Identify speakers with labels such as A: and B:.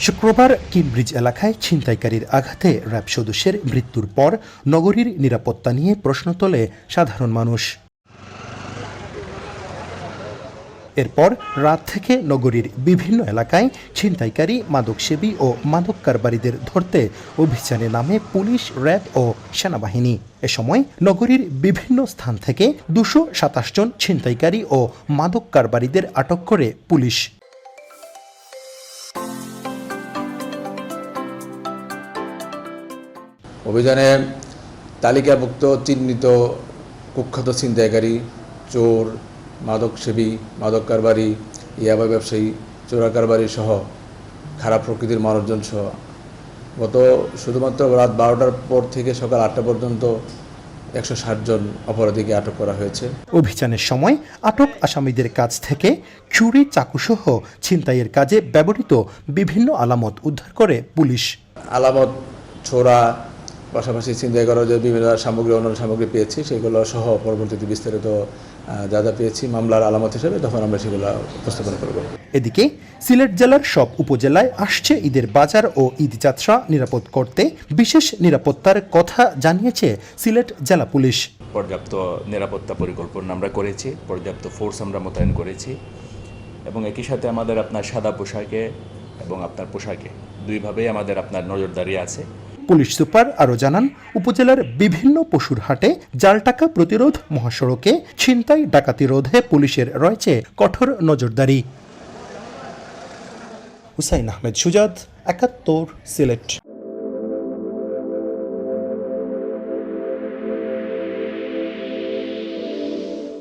A: শুক্রবার কিমব্রিজ এলাকায় ছিনতাইকারীর আঘাতে র্যাব সদস্যের মৃত্যুর পর নগরীর নিরাপত্তা নিয়ে প্রশ্ন তোলে সাধারণ মানুষ। এরপর রাত থেকে নগরীর বিভিন্ন এলাকায় ছিনতাইকারী, মাদকসেবী ও মাদক কারবারিদের ধরতে অভিযানে নামে পুলিশ, র্যাব ও সেনাবাহিনী। এ সময় নগরীর বিভিন্ন স্থান থেকে ২২৭ জন ছিনতাইকারী ও মাদক কারবারিদের আটক করে পুলিশ।
B: অভিযানে তালিকাভুক্ত চিহ্নিত কুখ্যাত ছিনতাইকারী, চোর, মাদকসেবী, মাদক কারবারি, ইয়াবা ব্যবসায়ী, চোরা কারবারি সহ খারাপ প্রকৃতির মানুষজন সহ গত শুধুমাত্র রাত ১২টার পর থেকে সকাল ৮টা পর্যন্ত ১৬০ জন অপরাধীকে আটক করা হয়েছে।
A: অভিযানের সময় আটক আসামিদের কাছ থেকে ছুরি, চাকুসহ ছিনতাইয়ের কাজে ব্যবহৃত বিভিন্ন আলামত উদ্ধার করে পুলিশ।
B: আলামত, ছোরা, পাশাপাশি ছিনতাই করার যে বিভিন্ন সামগ্রী, অন্যান্য সামগ্রী পেয়েছি সেগুলো সহ পরবর্তীতে বিস্তারিত যা যা পেয়েছি মামলার আলামত হিসেবে তখন আমরা সেগুলো উপস্থাপন করব।
A: এদিকে সিলেট জেলার সব উপজেলায় আসছে ঈদের বাজার ও ঈদ যাত্রা নিরাপদ করতে বিশেষ নিরাপত্তার কথা জানিয়েছে সিলেট জেলা পুলিশ।
C: পর্যাপ্ত নিরাপত্তা পরিকল্পনা আমরা করেছি, পর্যাপ্ত ফোর্স আমরা মোতায়েন করেছি এবং একই সাথে আমাদের আপনার সাদা পোশাকে এবং আপনার পোশাকে দুইভাবেই আমাদের আপনার নজরদারি আছে।
A: পুলিশ সুপার আরও জানান, উপজেলার বিভিন্ন পশুর হাটে জাল টাকা প্রতিরোধ, মহাসড়কে ছিনতাই, ডাকাতি রোধে পুলিশের রয়েছে কঠোর নজরদারি। হুসাইন আহমেদ সুজাদ, ৭১, সিলেট।